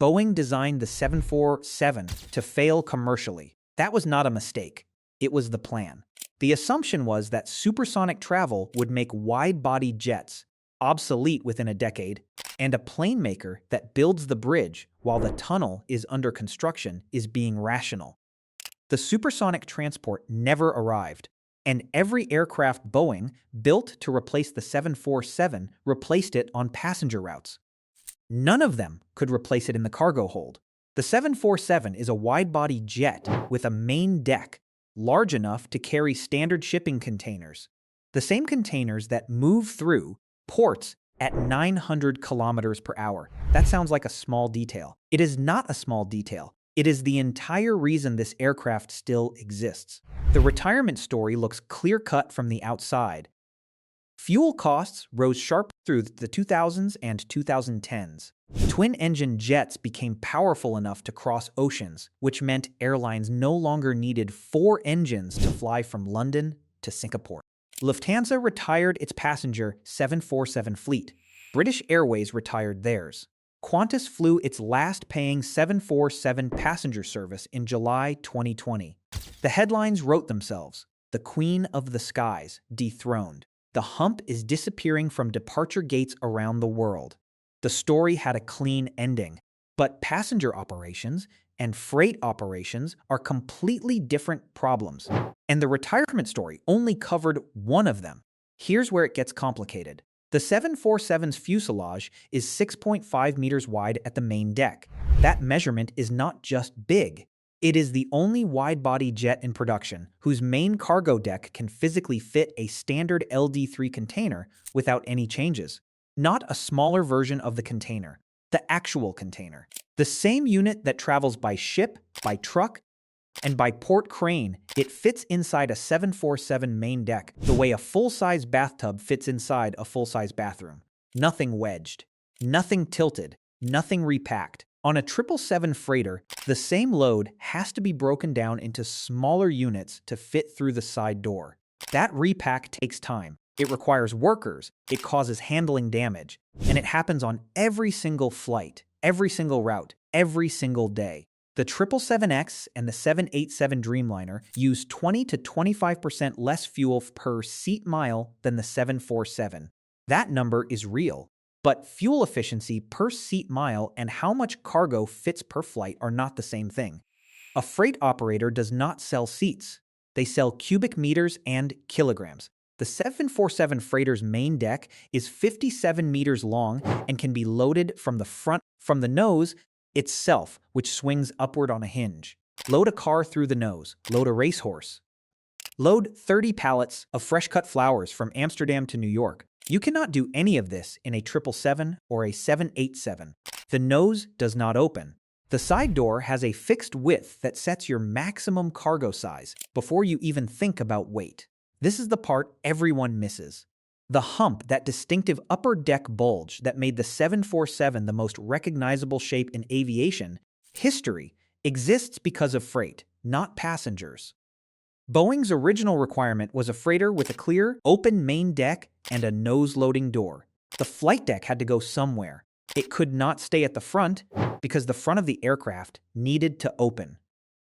Boeing designed the 747 to fail commercially. That was not a mistake. It was the plan. The assumption was that supersonic travel would make wide-body jets obsolete within a decade, and a plane maker that builds the bridge while the tunnel is under construction is being rational. The supersonic transport never arrived, and every aircraft Boeing built to replace the 747 replaced it on passenger routes. None of them could replace it in the cargo hold. The 747 is a wide-body jet with a main deck large enough to carry standard shipping containers, the same containers that move through ports at 900 kilometers per hour. That sounds like a small detail. It is not a small detail. It is the entire reason this aircraft still exists. The retirement story looks clear-cut from the outside. Fuel costs rose sharply through the 2000s and 2010s. Twin-engine jets became powerful enough to cross oceans, which meant airlines no longer needed 4 engines to fly from London to Singapore. Lufthansa retired its passenger 747 fleet. British Airways retired theirs. Qantas flew its last paying 747 passenger service in July 2020. The headlines wrote themselves: "The Queen of the Skies, dethroned. The hump is disappearing from departure gates around the world." The story had a clean ending, but passenger operations and freight operations are completely different problems, and the retirement story only covered one of them. Here's where it gets complicated. The 747's fuselage is 6.5 meters wide at the main deck. That measurement is not just big. It is the only wide-body jet in production whose main cargo deck can physically fit a standard LD3 container without any changes. Not a smaller version of the container, the actual container. The same unit that travels by ship, by truck, and by port crane. It fits inside a 747 main deck the way a full-size bathtub fits inside a full-size bathroom. Nothing wedged, nothing tilted, nothing repacked. On a 777 freighter, the same load has to be broken down into smaller units to fit through the side door. That repack takes time. It requires workers, it causes handling damage, and it happens on every single flight, every single route, every single day. The 777X and the 787 Dreamliner use 20 to 25% less fuel per seat mile than the 747. That number is real. But fuel efficiency per seat mile and how much cargo fits per flight are not the same thing. A freight operator does not sell seats. They sell cubic meters and kilograms. The 747 freighter's main deck is 57 meters long and can be loaded from the front, from the nose itself, which swings upward on a hinge. Load a car through the nose. Load a racehorse. Load 30 pallets of fresh-cut flowers from Amsterdam to New York. You cannot do any of this in a 777 or a 787. The nose does not open. The side door has a fixed width that sets your maximum cargo size before you even think about weight. This is the part everyone misses. The hump, that distinctive upper deck bulge that made the 747 the most recognizable shape in aviation history, exists because of freight, not passengers. Boeing's original requirement was a freighter with a clear, open main deck and a nose-loading door. The flight deck had to go somewhere. It could not stay at the front because the front of the aircraft needed to open.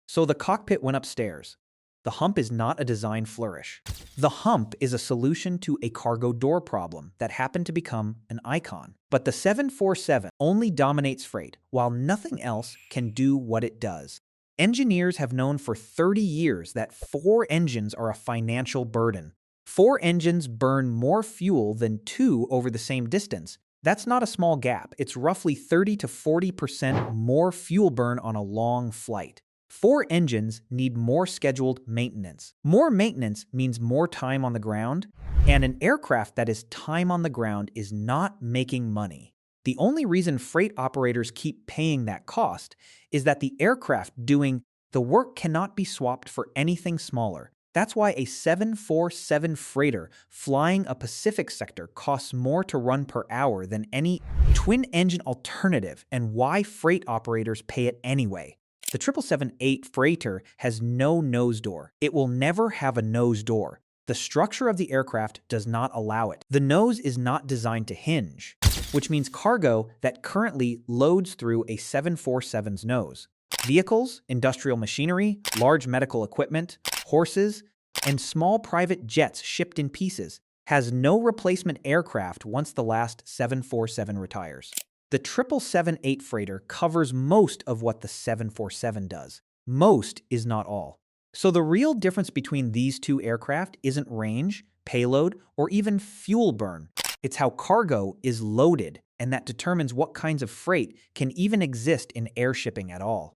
So the cockpit went upstairs. The hump is not a design flourish. The hump is a solution to a cargo door problem that happened to become an icon. But the 747 only dominates freight, while nothing else can do what it does. Engineers have known for 30 years that 4 engines are a financial burden. 4 engines burn more fuel than 2 over the same distance. That's not a small gap. It's roughly 30 to 40% more fuel burn on a long flight. 4 engines need more scheduled maintenance. More maintenance means more time on the ground, and an aircraft that is time on the ground is not making money. The only reason freight operators keep paying that cost is that the aircraft doing the work cannot be swapped for anything smaller. That's why a 747 freighter flying a Pacific sector costs more to run per hour than any twin-engine alternative, and why freight operators pay it anyway. The 777-8 freighter has no nose door. It will never have a nose door. The structure of the aircraft does not allow it. The nose is not designed to hinge, which means cargo that currently loads through a 747's nose. Vehicles, industrial machinery, large medical equipment, horses, and small private jets shipped in pieces has no replacement aircraft once the last 747 retires. The 777-8 freighter covers most of what the 747 does. Most is not all. So the real difference between these two aircraft isn't range, payload, or even fuel burn. It's how cargo is loaded, and that determines what kinds of freight can even exist in air shipping at all.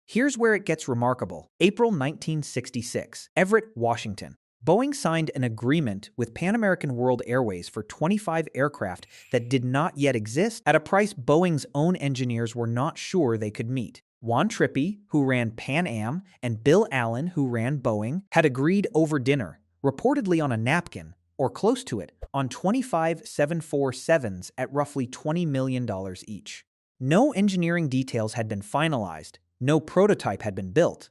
Here's where it gets remarkable. April 1966, Everett, Washington. Boeing signed an agreement with Pan American World Airways for 25 aircraft that did not yet exist at a price Boeing's own engineers were not sure they could meet. Juan Trippi, who ran Pan Am, and Bill Allen, who ran Boeing, had agreed over dinner, reportedly on a napkin, or close to it, on 25 747s at roughly $20 million each. No engineering details had been finalized, no prototype had been built.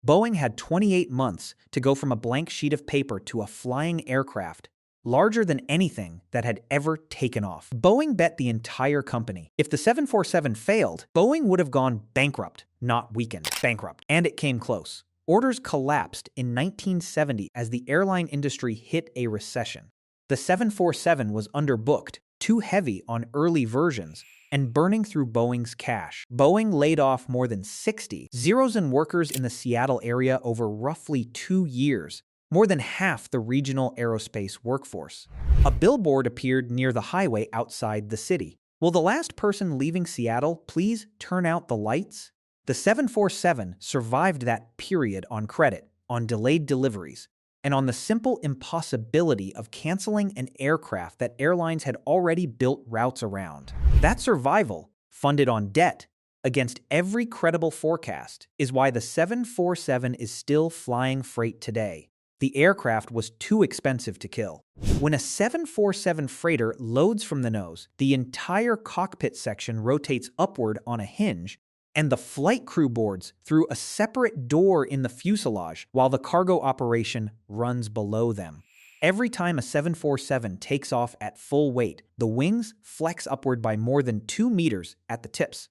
Boeing had 28 months to go from a blank sheet of paper to a flying aircraft, larger than anything that had ever taken off. Boeing bet the entire company. If the 747 failed, Boeing would have gone bankrupt, not weakened, bankrupt. And it came close. Orders collapsed in 1970 as the airline industry hit a recession. The 747 was underbooked, too heavy on early versions, and burning through Boeing's cash. Boeing laid off more than 60 zeros and workers in the Seattle area over roughly 2 years, more than half the regional aerospace workforce. A billboard appeared near the highway outside the city. Will the last person leaving Seattle please turn out the lights? The 747 survived that period on credit, on delayed deliveries, and on the simple impossibility of canceling an aircraft that airlines had already built routes around. That survival, funded on debt, against every credible forecast, is why the 747 is still flying freight today. The aircraft was too expensive to kill. When a 747 freighter loads from the nose, the entire cockpit section rotates upward on a hinge, and the flight crew boards through a separate door in the fuselage while the cargo operation runs below them. Every time a 747 takes off at full weight, the wings flex upward by more than 2 meters at the tips.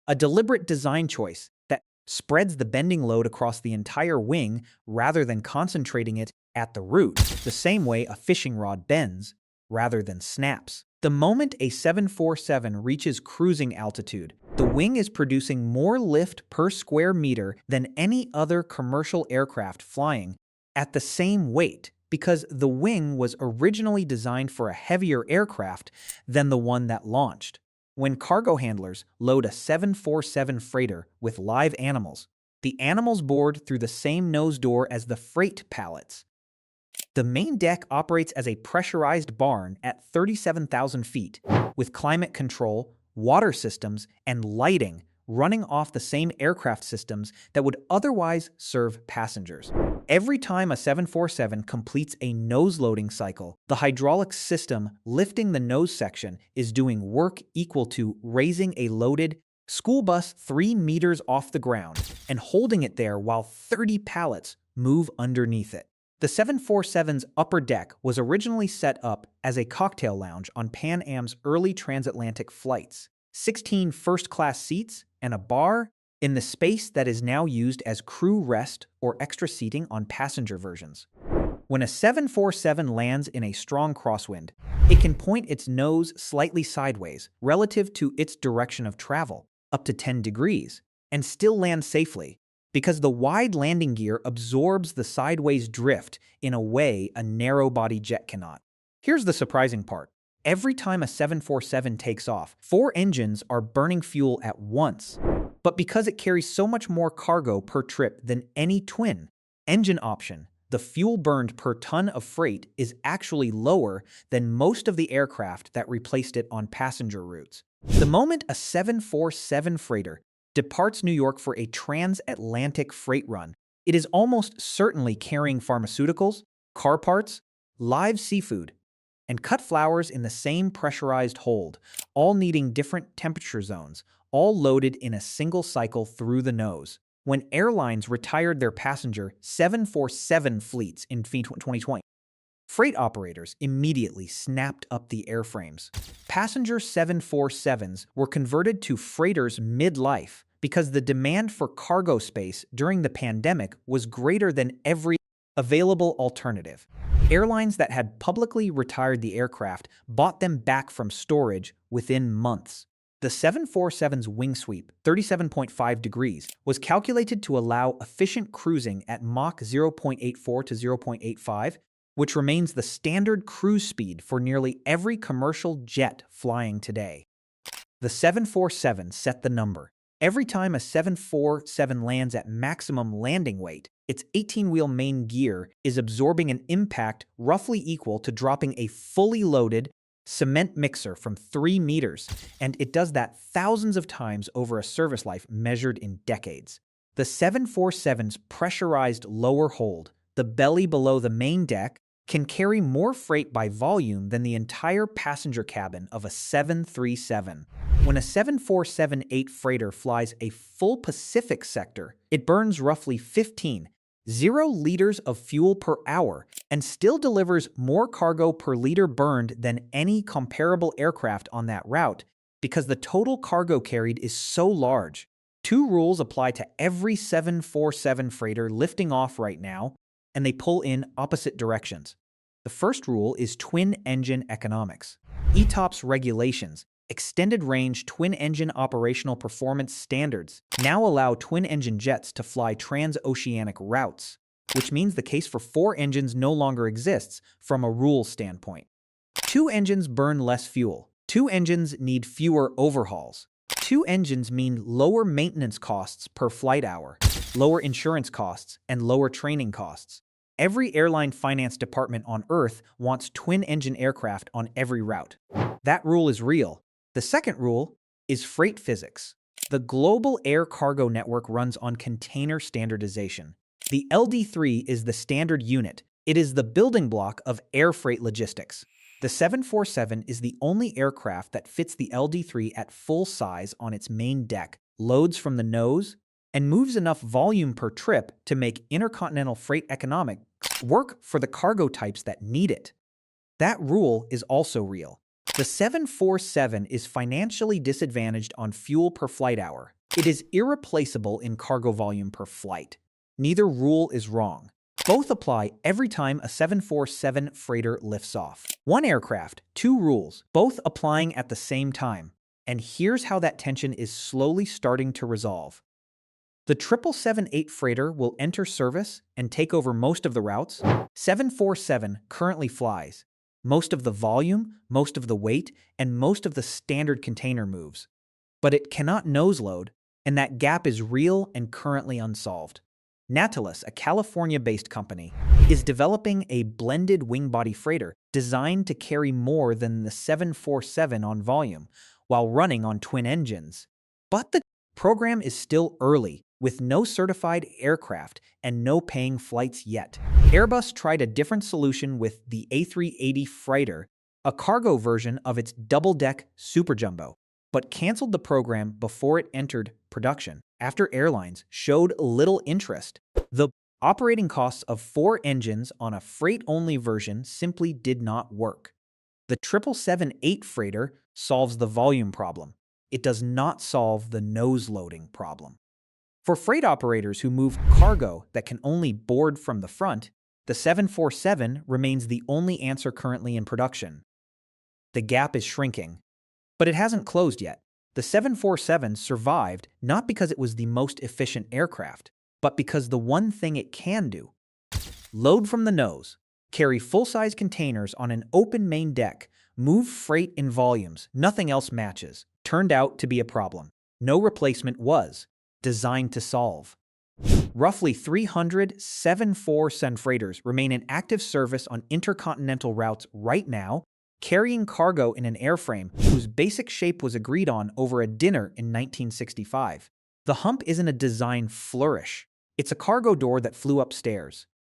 A deliberate design choice that spreads the bending load across the entire wing rather than concentrating it at the root, the same way a fishing rod bends rather than snaps. The moment a 747 reaches cruising altitude, the wing is producing more lift per square meter than any other commercial aircraft flying at the same weight, because the wing was originally designed for a heavier aircraft than the one that launched. When cargo handlers load a 747 freighter with live animals, the animals board through the same nose door as the freight pallets. The main deck operates as a pressurized barn at 37,000 feet, with climate control, water systems, and lighting running off the same aircraft systems that would otherwise serve passengers. Every time a 747 completes a nose loading cycle, the hydraulic system lifting the nose section is doing work equal to raising a loaded school bus 3 meters off the ground and holding it there while 30 pallets move underneath it. The 747's upper deck was originally set up as a cocktail lounge on Pan Am's early transatlantic flights. 16 first-class seats and a bar in the space that is now used as crew rest or extra seating on passenger versions. When a 747 lands in a strong crosswind, it can point its nose slightly sideways relative to its direction of travel, up to 10 degrees, and still land safely, because the wide landing gear absorbs the sideways drift in a way a narrow-body jet cannot. Here's the surprising part. Every time a 747 takes off, 4 engines are burning fuel at once. But because it carries so much more cargo per trip than any twin engine option, the fuel burned per ton of freight is actually lower than most of the aircraft that replaced it on passenger routes. The moment a 747 freighter departs New York for a transatlantic freight run, it is almost certainly carrying pharmaceuticals, car parts, live seafood, and cut flowers in the same pressurized hold, all needing different temperature zones, all loaded in a single cycle through the nose. when airlines retired their passenger 747 fleets in 2020. Freight operators immediately snapped up the airframes. Passenger 747s were converted to freighters mid-life because the demand for cargo space during the pandemic was greater than every available alternative. Airlines that had publicly retired the aircraft bought them back from storage within months. The 747's wing sweep, 37.5 degrees, was calculated to allow efficient cruising at Mach 0.84 to 0.85, which remains the standard cruise speed for nearly every commercial jet flying today. The 747 set the number. Every time a 747 lands at maximum landing weight, its 18-wheel main gear is absorbing an impact roughly equal to dropping a fully loaded cement mixer from 3 meters, and it does that thousands of times over a service life measured in decades. The 747's pressurized lower hold, the belly below the main deck, can carry more freight by volume than the entire passenger cabin of a 737. When a 747-8 freighter flies a full Pacific sector, it burns roughly 15.0 liters of fuel per hour and still delivers more cargo per liter burned than any comparable aircraft on that route because the total cargo carried is so large. 2 rules apply to every 747 freighter lifting off right now, and they pull in opposite directions. The first rule is twin-engine economics. ETOPS regulations, extended-range twin-engine operational performance standards, now allow twin-engine jets to fly transoceanic routes, which means the case for 4 engines no longer exists from a rule standpoint. 2 engines burn less fuel. 2 engines need fewer overhauls. 2 engines mean lower maintenance costs per flight hour, lower insurance costs, and lower training costs. Every airline finance department on Earth wants twin-engine aircraft on every route. That rule is real. The second rule is freight physics. The global air cargo network runs on container standardization. The LD3 is the standard unit. It is the building block of air freight logistics. The 747 is the only aircraft that fits the LD3 at full size on its main deck, loads from the nose, and moves enough volume per trip to make intercontinental freight economics work for the cargo types that need it. That rule is also real. The 747 is financially disadvantaged on fuel per flight hour. It is irreplaceable in cargo volume per flight. Neither rule is wrong. Both apply every time a 747 freighter lifts off. 1 aircraft, 2 rules, both applying at the same time. And here's how that tension is slowly starting to resolve. The 777-8 freighter will enter service and take over most of the routes 747 currently flies, most of the volume, most of the weight, and most of the standard container moves. But it cannot nose load, and that gap is real and currently unsolved. Nautilus, a California-based company, is developing a blended wing-body freighter designed to carry more than the 747 on volume while running on twin engines. But the program is still early, with no certified aircraft and no paying flights yet. Airbus tried a different solution with the A380 freighter, a cargo version of its double-deck Super Jumbo, but canceled the program before it entered production after airlines showed little interest. The operating costs of 4 engines on a freight-only version simply did not work. The 777-8 freighter solves the volume problem. It does not solve the nose loading problem. For freight operators who move cargo that can only board from the front, the 747 remains the only answer currently in production. The gap is shrinking, but it hasn't closed yet. The 747 survived not because it was the most efficient aircraft, but because the one thing it can do: load from the nose, carry full-size containers on an open main deck, move freight in volumes nothing else matches, turned out to be a problem no replacement was designed to solve. Roughly 300 747 freighters remain in active service on intercontinental routes right now, carrying cargo in an airframe whose basic shape was agreed on over a dinner in 1965. The hump isn't a design flourish. It's a cargo door that flew upstairs.